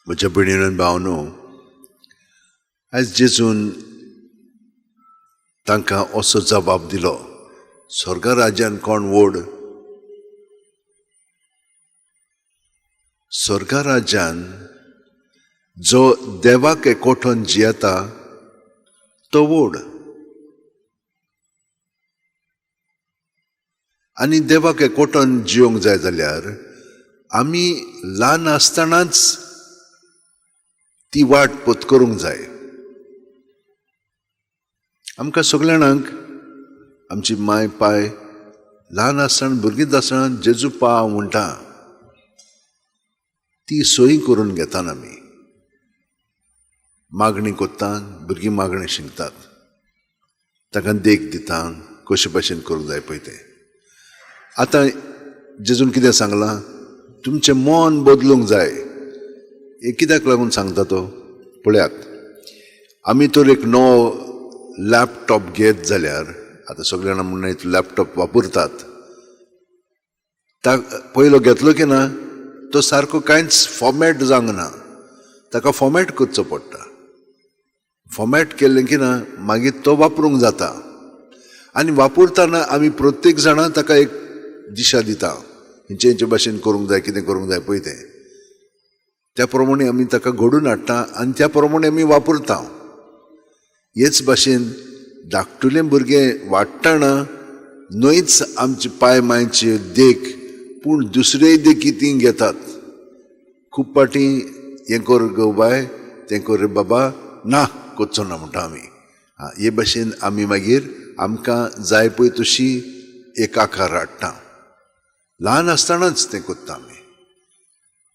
म्हज्या भयणीनो आनी भावनो, आयज जेजून तांकां असो जबाब दिलो, स्वर्गा राज्यान कोण व्हड? स्वर्गा राज्यान जो देवाक एकवटून जियेता तो व्हड. आनी देवाक एकवटून जियोंक जाय जाल्यार आमी ल्हान आसतनाच ती वाट पत्करूंक जाय. आमकां सगळ्या जाणांक आमची माय पाय ल्हान आसतना भुरगींच आसतना जेजू पाव म्हणटा ती सोयी करून घेतात. आमी मागणी कोत्ता, भुरगीं मागणी शिंकतात, ताका देख दिता कशे भाशेन करूंक जाय पळय तें. आतां जेजून कितें सांगलां, तुमचें मन बदलूंक जाय. हे कित्याक लागून सांगता तो पळयात. आमी तर एक नवो लॅपटॉप घेत जाल्यार, आतां सगळे जाणां म्हणून लॅपटॉप वापरतात, पयलो घेतलो की ना तो सारको कांयच फॉर्मॅट जावंक ना, ताका फॉर्मॅट करचो पडटा. फॉर्मॅट केल्लें की ना मागीर तो वापरूंक जाता. आनी वापरतना आमी प्रत्येक जाणां ताका एक दिशा दिता, हेंचे भाशेन करूंक जाय, कितें करूंक जाय पळय तें. त्या प्रमाणे आमी ताका घडोवन हाडटा आनी त्या प्रमाणे आमी वापरता. हेच भाशेन धाकटुलें भुरगें वाडटना न्हयच आमचे पाय मायचे देख, पूण दुसरेय देखी ती घेतात. खूब पाटी हें कर गो बाय, तें कर रे बाबा, ना करचो ना म्हणटा आमी. हे भाशेन आमी मागीर आमकां जाय पळय तशी एक आकार हाडटा. ल्हान आसतनाच तें कोत्ता आमी.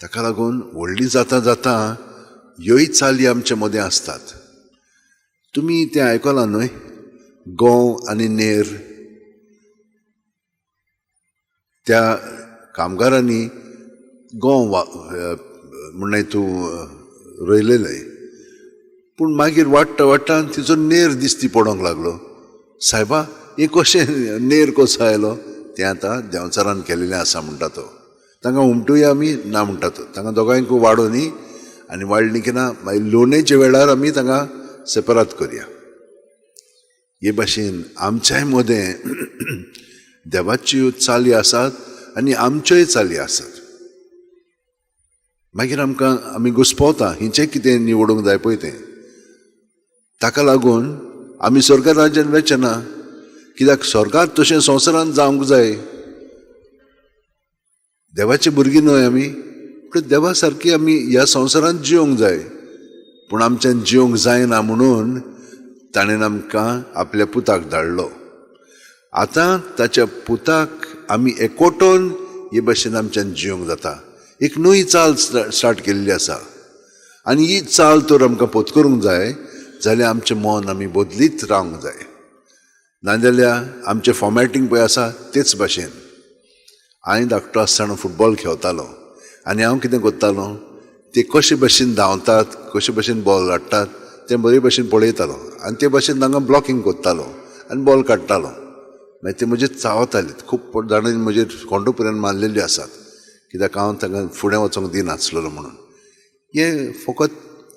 ताका लागून व्हडलीं जाता जाता ह्योय चाली आमच्या मदें आसतात. तुमी तें आयकलां न्हय, गंव आनी नेर. त्या कामगारांनी गंव म्हणून तूं रोयलेलें, पूण मागीर वाडटा वाडटा तिचो नेर दिश्टी पडोंक लागलो. सायबा हे कशें नेर कसो आयलो? तें आतां देंवचारान केलेलें आसा म्हणटा तो. तांकां उमटुया आमी ना म्हणटा तो. तांकां दोगांयक वाडोनी आनी वाडलीं की ना मागीर लोणयेच्या वेळार आमी तांकां सेपरात करया. हे भाशेन आमच्याय मदें देवाच्यो चाली आसात आनी आमच्योय चाली आसात. मागीर आमकां आमी घुस्पावता हिंचें कितें निवडूंक जाय पळय तें. ताका लागून आमी स्वर्गा राज्यान वचना, कित्याक स्वर्गांत तशें संवसारांत जावंक जाय. देवाची भुरगीं न्हय आमी, पूण देवा सारकी आमी ह्या संवसारांत जियोंक जाय. पूण आमच्यान जियोंक जायना म्हणून ताणें आमकां आपल्या पुताक धाडलो. आतां ताच्या पुताक आमी एकवटून हे भाशेन आमच्यान जियोंक जाता. एक नवी चाल स्टार्ट केल्ली आसा आनी ही चाल तर आमकां पत्करूंक जाय जाल्यार आमचें मन आमी बदलीत रावंक जाय. नाजाल्यार आमचें फॉर्मॅटींग पळय आसा तेच भाशेन. हांवें धाकटो आसतना फुटबॉल खेळटालो आनी हांव कितें करतालो, ते कशे भाशेन धांवतात, कशे भाशेन बॉल हाडटात तें बरे भाशेन पळयतालो आनी ते भाशेन तांकां ब्लॉकिंग करतालो आनी बॉल काडटालो. मागीर ते म्हजे चावताले. खूब जाणांनी म्हजेर कोंडो पर्यंत मारलेली आसात, कित्याक हांव तांकां फुडें वचोंक दिनासलो म्हणून. हें फकत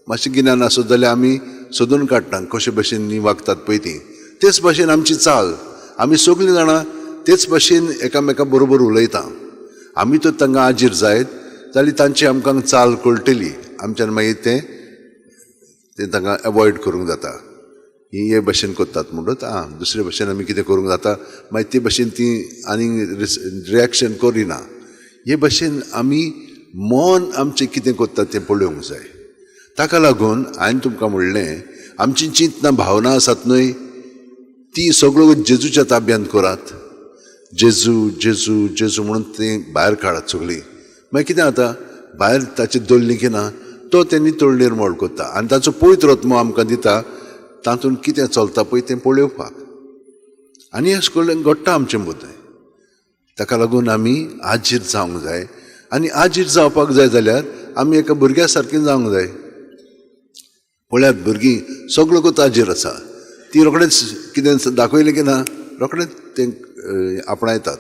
मातशें गिन्यान आसत जाल्यार आमी सोदून काडटा कशे भाशेन वागतात पळय ती. तेच भाशेन आमची चाल. आमी सगळीं जाणां तेच भाशेन एकामेका बरोबर उलयता. आमी तर तांकां आजीर जायत जाल्यार तांची आमकां चाल कळटली. आमच्यान मागीर तें तांकां एवॉयड करूंक जाता. ही हे भाशेन करतात म्हणून दुसरे भाशेन आमी कितें करूंक जाता, मागीर ते भाशेन ती आनी रिएक्शन करिना. हे भाशेन आमी मन आमचें कितें करता तें पळोवंक जाय. ताका लागून हांवें तुमकां म्हणलें, आमची चिंतना भावना आसात न्हय ती सगळ्यो जेजूच्या ताब्यांत करात. जेजू जेजू जेजू म्हणून तें भायर काडत सगळीं. मागीर कितें जाता, भायर ताची दवरली की ना तो तें नितळ निर्मळ करता आनी ताचो पवित्र आत्मो आमकां दिता तातूंत कितें चलता पळय तें पळोवपाक. आनी अशें करून घडटा आमचें मदें. ताका लागून आमी आजीर जावंक जाय. आनी आजीर जावपाक जाय जाल्यार आमी एका भुरग्या सारकीं जावंक जाय. पळयात भुरगीं सगळो कोत आजीर आसा, ती रोखडेंच कितें दाखयलें की ना रोखडेंच तें आपणायतात.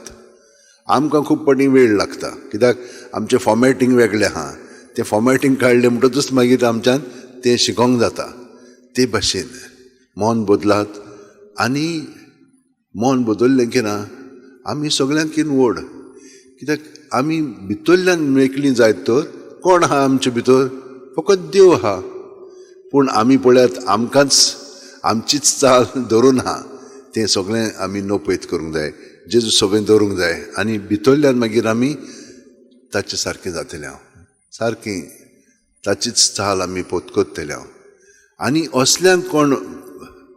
आमकां खूब पाटी वेळ लागता, कित्याक आमचें फॉर्मॅटींग वेगळें आहा. तें फॉर्मॅटींग काडलें म्हणटच मागीर आमच्यान तें शिकोंक जाता. ते भाशेन मन बदलात आनी मन बदललें की ना आमी सगळ्यांकीन व्हड, कित्याक आमी भितरल्यान मेकळीं जायत तर कोण आहा आमचे भितर? फकत देव आहा. पूण आमी पळयात आमकांच आमचीच चाल धरून आहा. तें सगळें आमी नपयत करूंक जाय, जेजू सगळें दवरूंक जाय आनी भितरल्यान मागीर आमी ताचे सारकें जातलें हांव सारकीं ताचीच चाल आमी पोतकोत्तले हांव. आनी असल्यांक कोण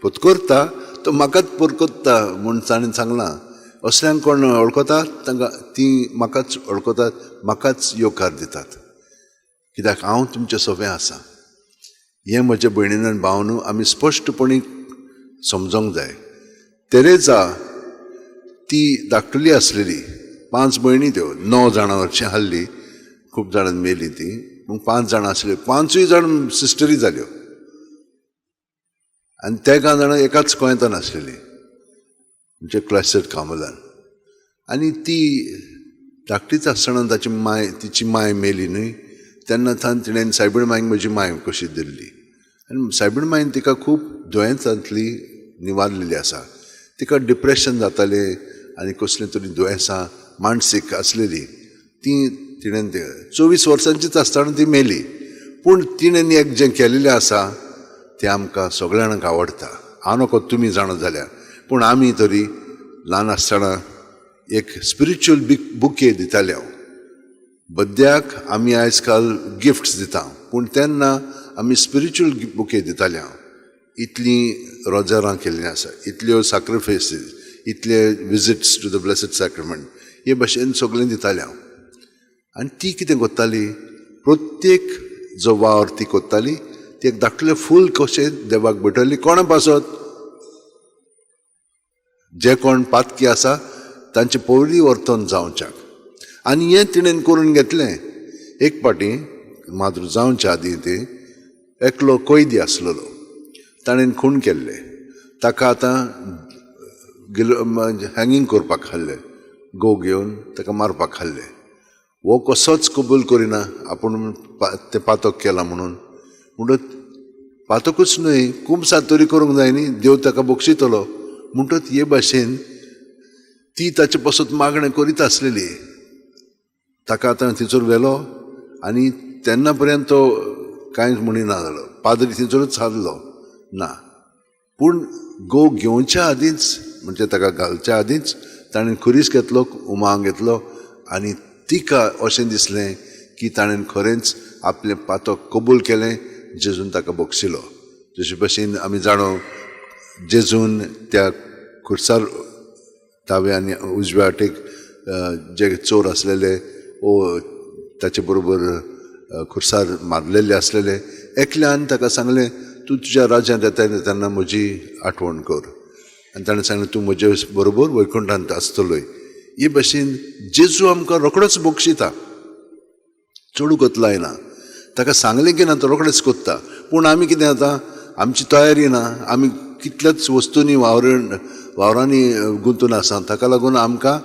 पोतकोरता तो म्हाकाच पोतकोत्ता म्हूण ताणें सांगलां. असल्यांक कोण वळखता तांकां ती म्हाकाच वळखतात, म्हाकाच येवकार दितात, कित्याक हांव तुमचें सगळें आसा. हें म्हज्या भयणीन आनी भावन आमी स्पश्टपणी समजोंक जाय. तेरेजा ती धाकटुली आसलेली, 5 भयणी त्यो, 9 जाणां हरशीं हाल्ली, खूब जाणां मेली ती, पूण 5 जाणां आसली. 5य जाण सिस्टरी जाल्यो आनी ते 5 जाणां एकाच गोंयांतन आसलेली, म्हणजे क्लासेट कामलान. आनी ती धाकटीच आसतना तिची माय मेली न्हय, तेन्ना तिणें सायबीण मांयक म्हजी माय कशी दिल्ली. आनी सायबीण मांयन तिका खूब दुयेंसांतली निवारलेली आसा. तिका डिप्रेशन जातालें आनी कसलें तरी दुयेंसां मानसीक आसलेली. ती तिणें 24 वर्सांचीच आसतना ती मेली. पूण तिणें एक जें केलेलें आसा तें आमकां सगळ्यांक आवडटा. हांव नकळो तुमी जाणा जाल्यार, पूण आमी तरी ल्हान आसतना एक स्पिरिच्युअल बुके दिताले हांव. बड्ड्याक आमी आयज काल गिफ्ट्स दिता, पूण तेन्ना आमी स्पिरिच्युअल बुके दिताले हांव. इतलीं रोजारां केल्लीं आसा, इतल्यो सॅक्रिफायसीस, इतले विजिट्स टू द ब्लेसड सॅक्रिमेंट, हे भाशेन सगळें दितालें हांव. आनी ती कितें कोत्ताली, प्रत्येक जो वावर ती कोत्ताली ती एक धाकटलें फूल कशें देवाक भेटयली. कोणा पासत जे कोण पातकी आसा तांचे पयलीं वर्तन जावच्याक. आनी हें तिणें करून घेतलें. एक पाटी माद्रू जावच्या आदीं ते एकलो कैदी आसलेलो, ताणें खून केल्ले, ताका आतां हँगींग करपाक हाडलें, गो घेवन ताका मारपाक हाडलें. हो कसोच कबूल करिना आपूण तें पातक केलां म्हणून. म्हणटच पातकूच न्हय, खूब सातोरी करूंक जाय न्ही, देव ताका बक्षितलो. म्हणटच हे भाशेन ती ताचे पासून मागणें करीत आसलेली. ताका आतां थिंचूर व्हेलो आनी तेन्ना पर्यंत तो कांयच म्हणिना जालो, पाद्री थिंचूरच आसलो ना. पूण गो घेवच्या आदींच, म्हणजे ताका घालच्या आदींच ताणें खुरीस घेतलो, उमांग घेतलो आनी तिका अशें दिसलें की ताणें खरेंच आपलें पातक कबूल केलें, जेजून ताका बक्षिलो. जशे भशेन आमी जाणो जेजून त्या खुर्सार दावे आनी उजव्या वाटेक जे चोर आसलेले ताचे बरोबर खुर्सार मारलेले आसलेले, एकल्यान ताका सांगलें तूं तुज्या राज्यांत येता तेन्ना म्हजी आठवण कर. आनी ताणें सांगलें तूं म्हजे बरोबर वैकुंठांत आसतलोय. हे भाशेन जेजू आमकां रोखडोच बक्षिता, चडू कोतलायना. ताका सांगलें की ना तो रोखडेंच कोत्ता. पूण आमी कितें जाता, आमची तयारी ना, आमी कितल्याच वस्तूंनी वावरांनी गुंतून आसा, ताका लागून आमकां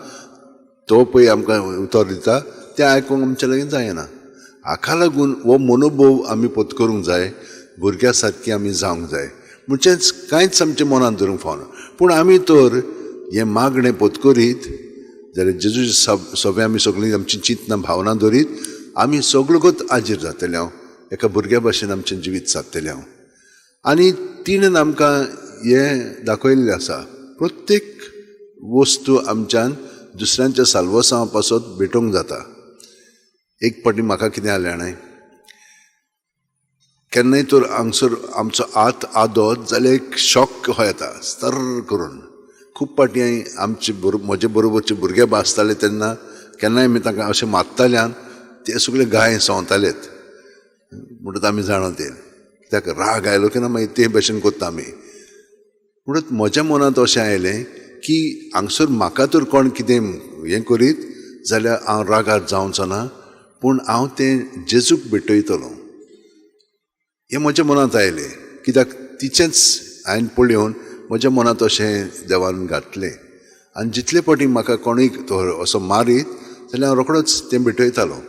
तो पळय आमकां उतर दिता तें आयकूंक आमचे लागीं जायना. हाका लागून हो मनोभव आमी पत्करूंक जाय, भुरग्या सारकी आमी जावंक जाय. म्हणचेच कांयच आमच्या मनांत धरूंक फावना. पूण आमी तर हें मागणें पत्करीत जाल्यार जेजूचे सगळें आमी सगळीं आमची चिंतना भावना धरीत आमी सगळोच आजीर जातले हांव, एका भुरग्या भाशेन आमचें जिवीत सादतलें हांव. आनी तिणें आमकां हें दाखयल्लें आसा, प्रत्येक वस्तू आमच्यान दुसऱ्यांच्या साल्वसां पासत भेटोवंक जाता. एक पाटी म्हाका कितें जालें जाणाय, केन्नाय तर हांगसर आमचो हात आदोत जाल्यार एक शॉक कहो येता स्तर करून. खूब पाटी म्हजे बरोबरचे भुरगे आसताले तेन्ना केन्नाय आमी तांकां अशें मारताल्यान ते सगळे गाय सवतालेत. म्हणटच आमी जाणा तें कित्याक राग आयलो की ना मागीर ते भाशेन कोत्ता आमी. म्हणटच म्हज्या मनांत अशें आयलें की हांगसर म्हाका तर कोण कितें हें करीत जाल्यार हांव रागार जावचो ना, पूण हांव तें जेजूक भेटयतलो हें म्हज्या मनांत आयलें. कित्याक तिचेंच हांवें पळोवन म्हज्या मनांत अशें देवान घातलें. आनी जितले पाटी म्हाका कोणूय तो असो मारीत जाल्यार हांव रोखडोच तें भेटयतालो.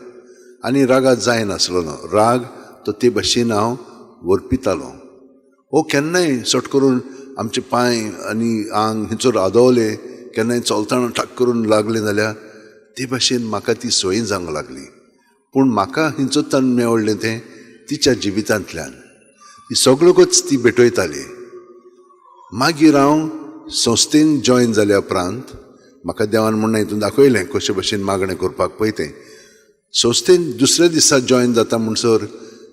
आनी रागात जायनासलो राग तो ते भाशेन हांव वरपितालो हो केन्नाय सट करून आमचे पांय आनी आंग हिचोर आदवले केन्नाय चलतना ठाक करून लागले जाल्यार ते भाशेन म्हाका ती संवय जावंक लागली पूण म्हाका हिंचोतान मेवळ्ळें तें तिच्या जिवितांतल्यान ती सगळोच ती भेटयताली मागीर हांव संस्थेन जॉयन जाल्या उपरांत म्हाका देवान म्हणून हितून दाखयलें कशे भशेन मागणें करपाक पळय तें संस्थेन दुसऱ्या दिसा जॉयन जाता म्हणसर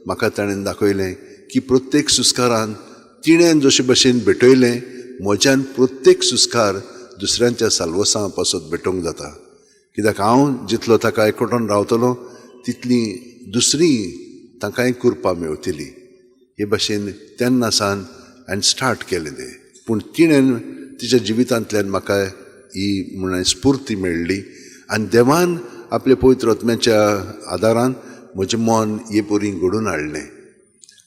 म्हाका ताणें दाखयलें की प्रत्येक सुस्कारान तिणें जशे भशेन भेटयलें म्हज्यान प्रत्येक सुस्कार दुसऱ्यांच्या साल्वसां पासत भेटोवंक जाता कित्याक हांव जितलो ताका एकवटून रावतलो तितली दुसरी ताकाय कुरपा मेवतली हे भशेन तेन्ना सावन हांवें स्टार्ट केलें तें पूण तिणें तिच्या जिवितांतल्यान म्हाका ही म्हण स्फूर्ती मेळ्ळी आनी देवान आपल्या पवित्र आत्म्याच्या आदारान म्हजें मन हे परी घडोवन हाडलें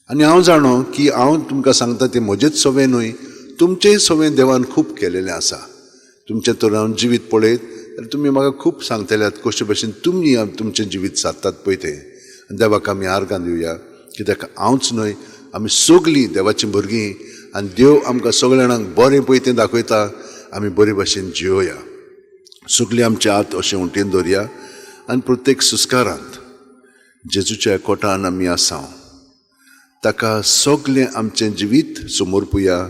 आनी हांव जाणो की हांव तुमकां सांगता तें म्हजेच सवय न्हय तुमचेय सवय देवान खूब केलेलें आसा तुमचें तर हांव जिवीत पळयत जाल्यार तुमी म्हाका खूब सांगतल्यात कशे भशेन तुमी तुमचें जिवीत सादतात पळय तें देवाक आमी आर्गां दिवया कित्याक हांवच न्हय आमी सगळीं देवाचीं भुरगीं आनी देव आमकां सगळ्या जाणांक बरें पळय तें दाखयता आमी बरे भशेन जियोया सगळीं आमचे हात अशें उंटेन दवरया आनी प्रत्येक सुस्कारांत जेजूच्या एकवटान आमी आसां ताका सगळें आमचें जिवीत समोर पळोवया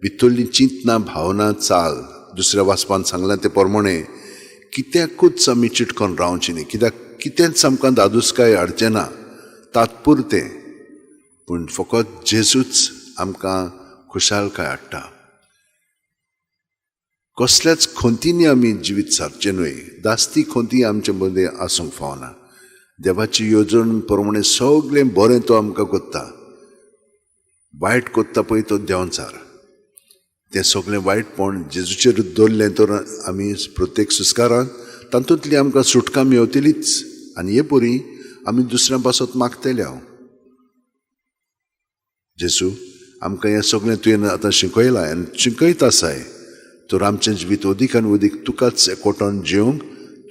भितरली चिंतना भावना चाल दुसऱ्या वाचपान सांगलां ते प्रमाणे कित्याकूच आमी चिटकोन रावचें न्ही कित्याक कितेंच आमकां दादूसकाय हाडचें ना तात्पुरतें पूण फकत जेजूच आमकां खुशालकाय हाडटा कसल्याच खोंतींनी आमी जिवीत सारचें न्हय दास्ती खोंती आमचे मदें आसूंक फावना देवाची येवजण प्रमाणे सगळें बरें तो आमकां कोत्ता वायट कोत्ता पळय तो देंवचार तें सगळें वायटपण जेजूचेर दवरलें तर आमी प्रत्येक सुस्कारांत तातूंतली आमकां सुटका मेवतलीच आनी हे परी आमी दुसऱ्यां पासत मागतले हांव जेजू आमकां हें सगळें तुवें आतां शिकयलां आनी शिकयत आसाय तर आमचें जिवीत अदीक आनी अदीक तुकाच एकवटोन जिवंक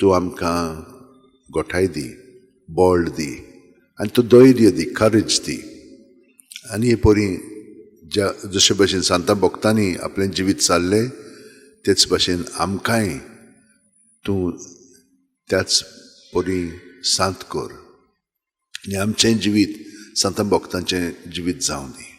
तूं आमकां गोठाय दी बळ दी आनी तूं धैर्य दी करेज दी आनी हे परी ज्या जशे भशेन सांता भक्तांनी आपलें जिवीत चाललें तेच भशेन आमकांय तूं त्याच परी सांत कर आनी आमचें जिवीत सांता भक्तांचें जिवीत जावं दी